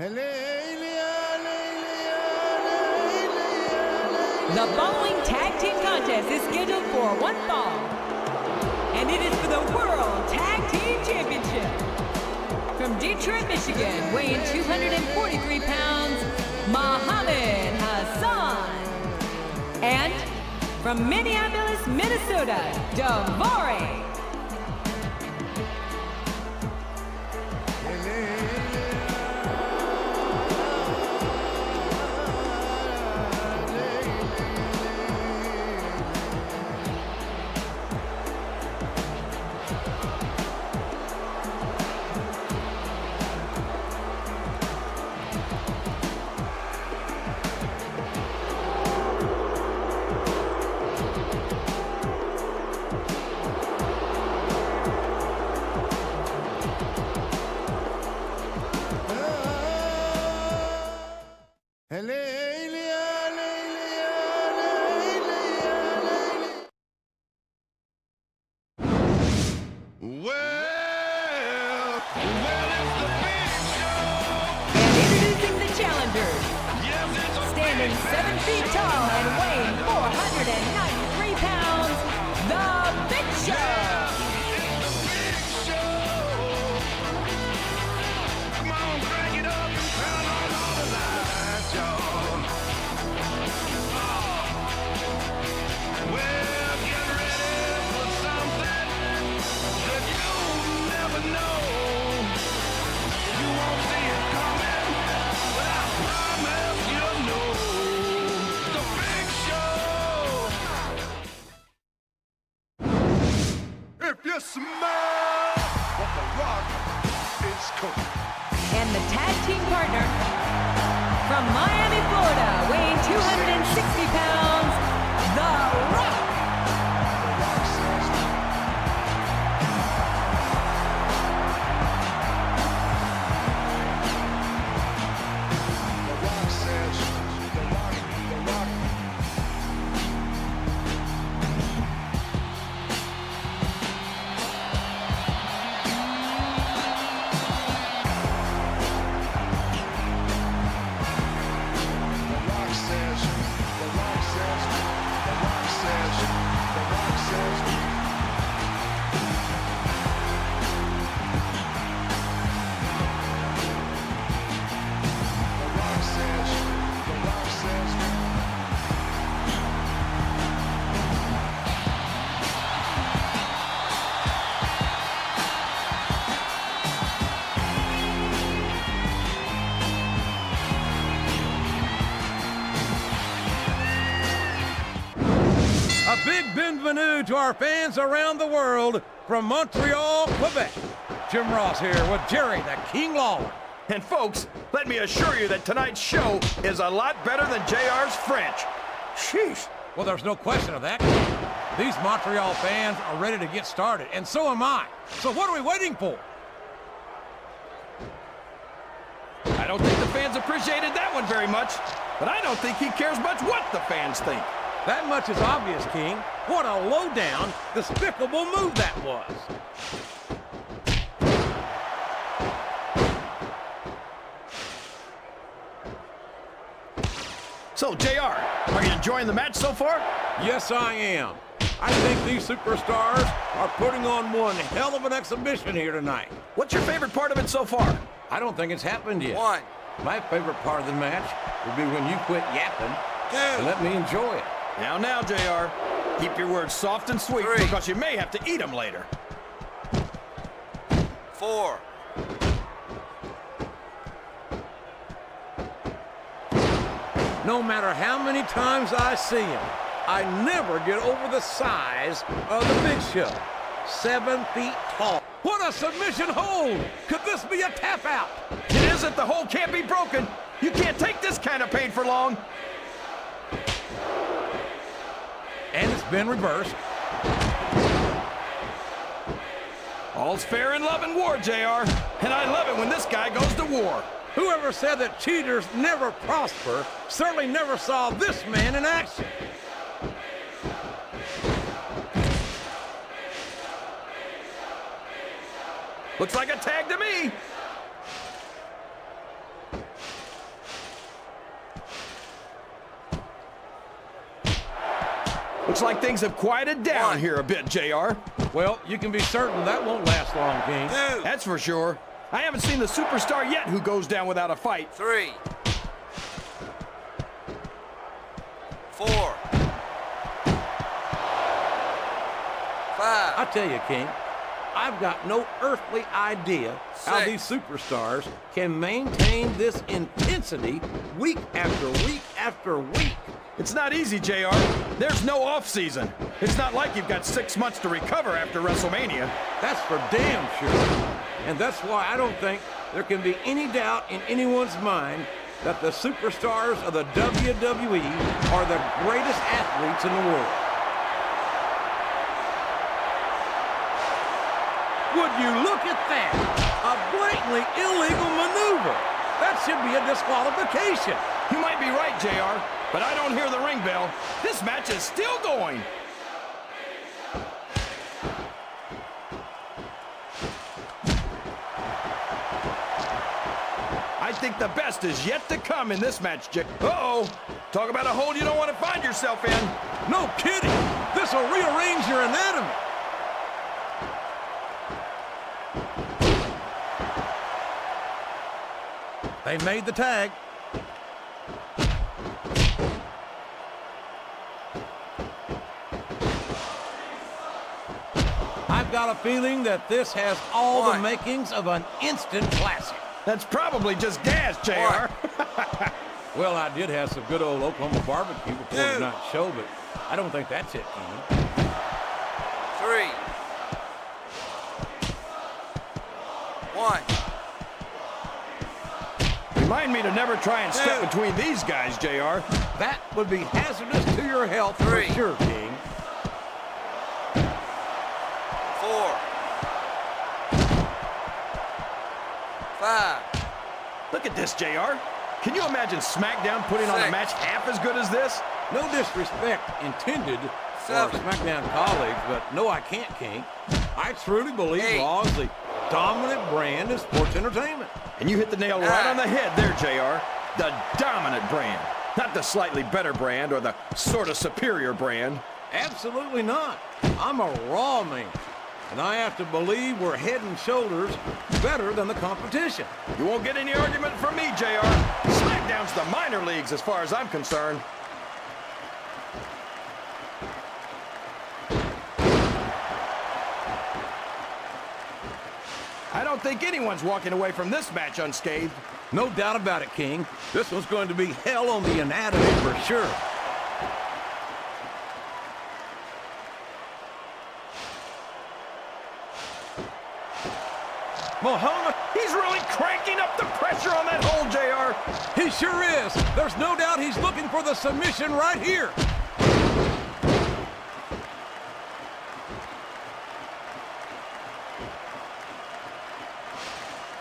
The following tag team contest is scheduled for one fall, and it is for the World Tag Team Championship. From Detroit, Michigan, weighing 243 pounds, Muhammad Hassan. And from Minneapolis, Minnesota, Daivari. Standing 7 feet tall and weighing 493 pounds, The Big Show. Come on, crank it up and turn on all the lights, y'all. Well, get ready for something that you'll never know. You won't see it coming, but I promise you'll know. The Big Show. If you smell what the Rock is cooking. And the tag team partner from Miami, Florida, weighing 260 pounds, The Rock. The Rock says, The Rock says, The Rock. A big bienvenue to our fans around the world from Montreal, Quebec. Jim Ross here with Jerry the King Lawler. And folks, let me assure you that tonight's show is a lot better than JR's French. Sheesh. Well, there's no question of that. These Montreal fans are ready to get started, and so am I. So what are we waiting for? I don't think the fans appreciated that one very much, but I don't think he cares much what the fans think. That much is obvious, King. What a low-down, despicable move that was. So, JR, are you enjoying the match so far? Yes, I am. I think these superstars are putting on one hell of an exhibition here tonight. What's your favorite part of it so far? I don't think it's happened yet. One. My favorite part of the match would be when you quit yapping and let me enjoy it. Now, JR, keep your words soft and sweet 3. because you may have to eat them later. 4. No matter how many times I see him, I never get over the size of the Big Show. 7 feet tall. What a submission hold! Could this be a tap out? It isn't. The hold can't be broken. You can't take this kind of pain for long. And it's been reversed. All's fair in love and war, JR. And I love it when this guy goes to war. Whoever said that cheaters never prosper certainly never saw this man in action. Looks like a tag to me. Looks like things have quieted down here a bit, JR. Well, you can be certain that won't last long, King. 2, That's for sure. I haven't seen the superstar yet who goes down without a fight. 3, 4, 5. I tell you, King, I've got no earthly idea how 6. these superstars can maintain this intensity week after week after week. It's not easy, JR. There's no off-season. It's not like you've got 6 months to recover after WrestleMania. That's for damn sure. And that's why I don't think there can be any doubt in anyone's mind that the superstars of the WWE are the greatest athletes in the world. Would you look at that? A blatantly illegal maneuver. That should be a disqualification. You might be right, JR, but I don't hear the ring bell. This match is still going. I think the best is yet to come in this match, Uh-oh. Talk about a hole you don't want to find yourself in. No kidding. This will rearrange your anatomy. They made the tag. I've got a feeling that this has all the makings of an instant classic. That's probably just gas, JR. Well, I did have some good old Oklahoma barbecue before tonight's show, but I don't think that's it, King. 3, 1. Remind me to never try and step between these guys, JR. That would be hazardous to your health 3. for sure, King. 4, 5. Look at this, JR. Can you imagine SmackDown putting on a 6. match half as good as this? No disrespect intended for our 7. SmackDown colleagues, but no, I can't, King. I truly believe 8. Raw is the dominant brand in sports entertainment. And you hit the nail right on the head there, JR. The dominant brand. Not the slightly better brand or the sort of superior brand. Absolutely not. I'm a Raw man, and I have to believe we're head and shoulders better than the competition. You won't get any argument from me, JR. SmackDown's the minor leagues as far as I'm concerned. I don't think anyone's walking away from this match unscathed. No doubt about it, King. This one's going to be hell on the anatomy for sure. Muhammad, He's really cranking up the pressure on that hole, JR. he sure is. There's no doubt he's looking for the submission right here.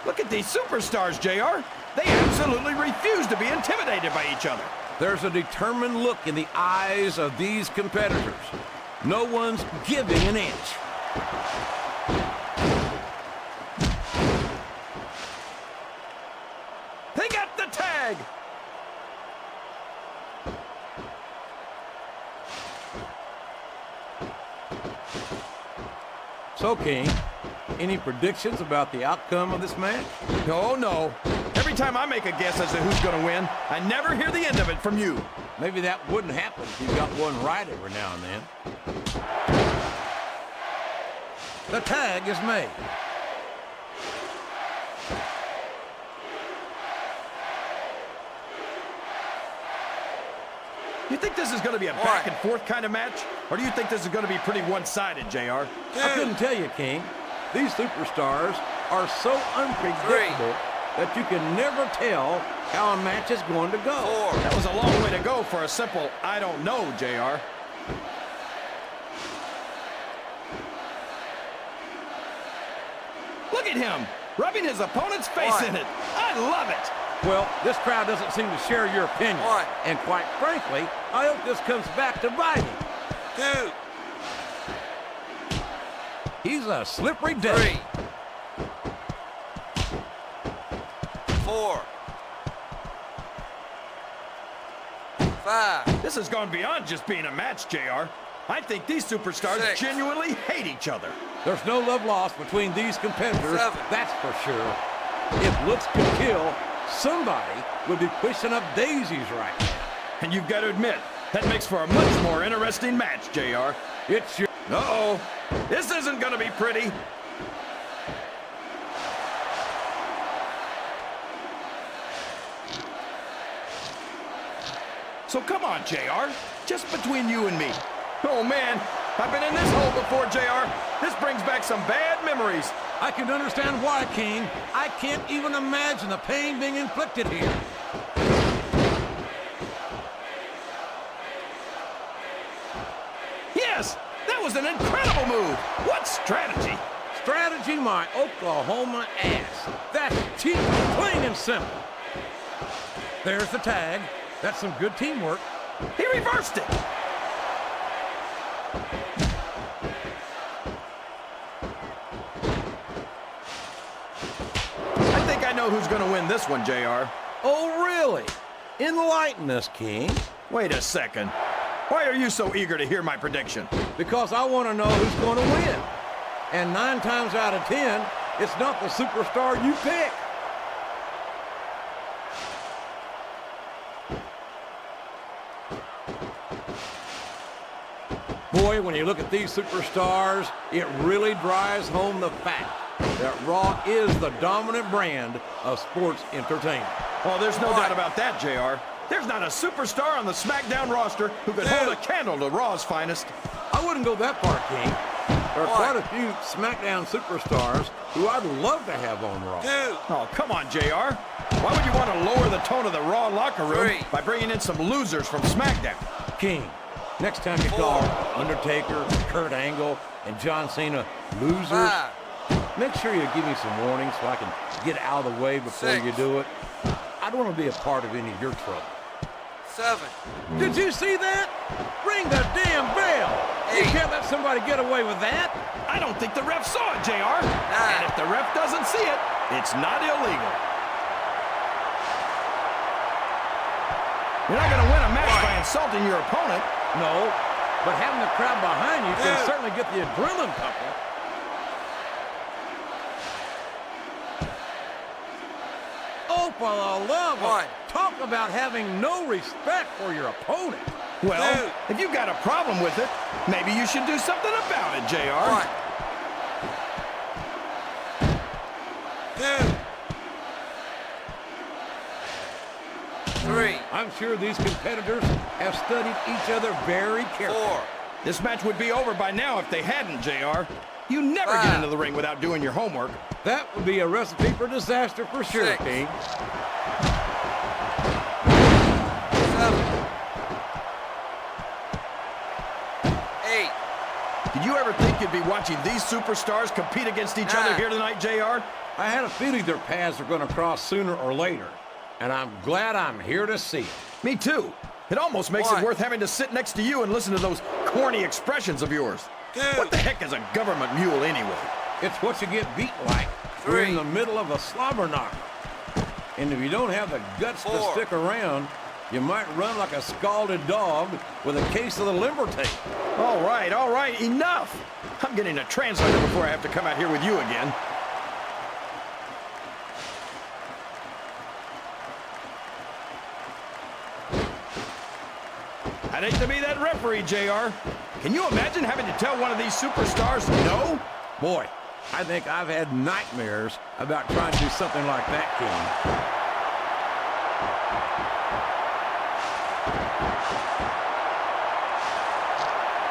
Look at these superstars, JR. They absolutely refuse to be intimidated by each other. There's a determined look in the eyes of these competitors. No one's giving an inch. They got the tag. So, King, any predictions about the outcome of this match? Oh, no. Every time I make a guess as to who's going to win, I never hear the end of it from you. Maybe that wouldn't happen if you got one right every now and then. The tag is made. You think this is going to be a back and forth kind of match? Or do you think this is going to be pretty one-sided, JR? I couldn't tell you, King. These superstars are so unpredictable that you can never tell how a match is going to go. 4. That was a long way to go for a simple, I don't know, JR. Look at him, rubbing his opponent's face in it. I love it. Well, this crowd doesn't seem to share your opinion. 1. And quite frankly, I hope this comes back to bite him. 2. He's a slippery duck. 3. 4. 5. This has gone beyond just being a match, JR. I think these superstars genuinely hate each other. There's no love lost between these competitors, 7. that's for sure. If looks could kill, somebody would be pushing up daisies right now. And you've got to admit, that makes for a much more interesting match, JR. It's your... Uh-oh. This isn't going to be pretty. So come on, JR. Just between you and me. Oh, man. I've been in this hole before, JR. This brings back some bad memories. I can understand why, King. I can't even imagine the pain being inflicted here. Yes, that was an incredible move. What strategy? Strategy, my Oklahoma ass. That's cheap, plain and simple. There's the tag. That's some good teamwork. He reversed it. I think I know who's going to win this one, JR. Oh, really? Enlighten us, King. Wait a second. Why are you so eager to hear my prediction? Because I want to know who's going to win. And 9 times out of 10, it's not the superstar you pick. Boy, when you look at these superstars, it really drives home the fact that Raw is the dominant brand of sports entertainment. Oh, there's no doubt about that, JR. There's not a superstar on the SmackDown roster who could hold a candle to Raw's finest. I wouldn't go that far, King. There are quite a few SmackDown superstars who I'd love to have on Raw. Oh, come on, JR. Why would you want to lower the tone of the Raw locker room by bringing in some losers from SmackDown? King, next time you call Undertaker, Kurt Angle, and John Cena losers, make sure you give me some warning so I can get out of the way before you do it. I don't want to be a part of any of your trouble. 7. Did you see that? Ring the damn bell! You can't let somebody get away with that. I don't think the ref saw it, JR. And if the ref doesn't see it, it's not illegal. You're not going to win a match by insulting your opponent. No, but having the crowd behind you can certainly get the adrenaline pumping. Oh, for the love of... Talk about having no respect for your opponent. Well, if you've got a problem with it, maybe you should do something about it, JR. 2. 3. I'm sure these competitors have studied each other very carefully. 4. This match would be over by now if they hadn't, JR. You never get into the ring without doing your homework. That would be a recipe for disaster for sure, 6. King. 7. 8. Did you ever think you'd be watching these superstars compete against each other here tonight, JR? I had a feeling their paths are going to cross sooner or later, and I'm glad I'm here to see it. Me too. It almost makes it worth having to sit next to you and listen to those corny expressions of yours. 2. What the heck is a government mule anyway? It's what you get beat like. 3. You're in the middle of a slobber knocker. And if you don't have the guts to 4. stick around, you might run like a scalded dog with a case of the limber tape. All right, enough. I'm getting a translator before I have to come out here with you again. I'd hate to be that referee, JR. Can you imagine having to tell one of these superstars no? Boy, I think I've had nightmares about trying to do something like that, King.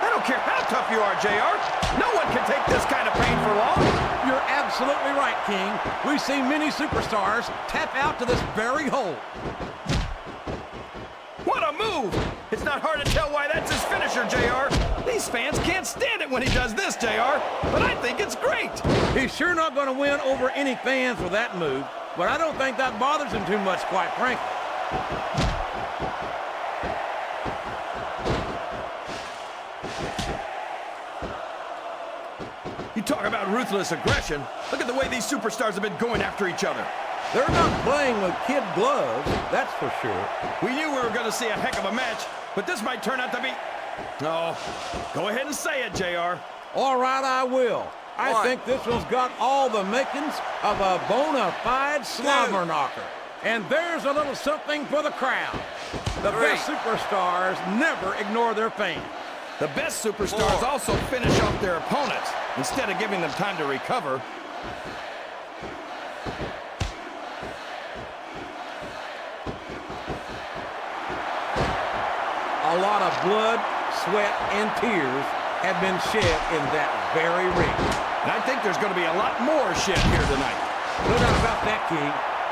I don't care how tough you are, JR. No one can take this kind of pain for long. You're absolutely right, King. We've seen many superstars tap out to this very hole. What a move! It's not hard to tell why that's his finisher, JR. These fans can't stand it when he does this, JR, but I think it's great. He's sure not going to win over any fans with that move, but I don't think that bothers him too much, quite frankly. You talk about ruthless aggression. Look at the way these superstars have been going after each other. They're not playing with kid gloves, that's for sure. We knew we were going to see a heck of a match, but this might turn out to be... Oh, go ahead and say it, JR. All right, I will. I think this one's got all the makings of a bona fide slobber knocker. And there's a little something for the crowd. The best superstars never ignore their fans. The best superstars also finish off their opponents instead of giving them time to recover. A lot of blood, sweat, and tears have been shed in that very ring. And I think there's going to be a lot more shed here tonight. No doubt about that, King.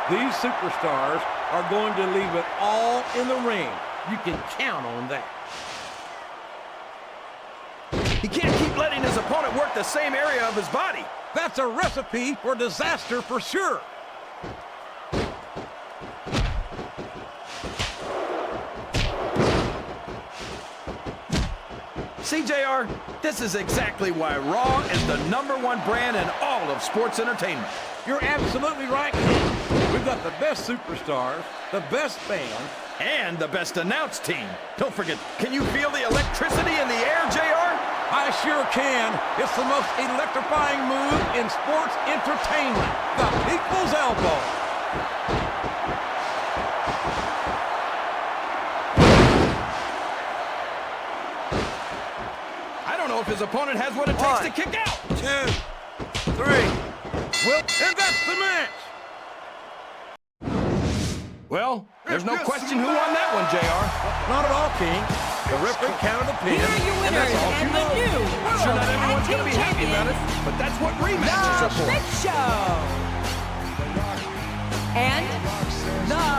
These superstars are going to leave it all in the ring. You can count on that. He can't keep letting his opponent work the same area of his body. That's a recipe for disaster for sure. See, JR, this is exactly why Raw is the #1 brand in all of sports entertainment. You're absolutely right, King. We've got the best superstars, the best fans, and the best announced team. Don't forget, can you feel the electricity in the air, JR? I sure can. It's the most electrifying move in sports entertainment. The People's Elbow. I don't know if his opponent has what it takes to kick out. 2, 3. Well, and that's the match. Well, there's no question who won that one, JR. Not at all, King. The referee counted the pin. Here are your and winners that's all and you the know. new I'm sure World not everyone's Tag going to Team be happy about it, Champions, but that's what rematches are The for. Big Show. And the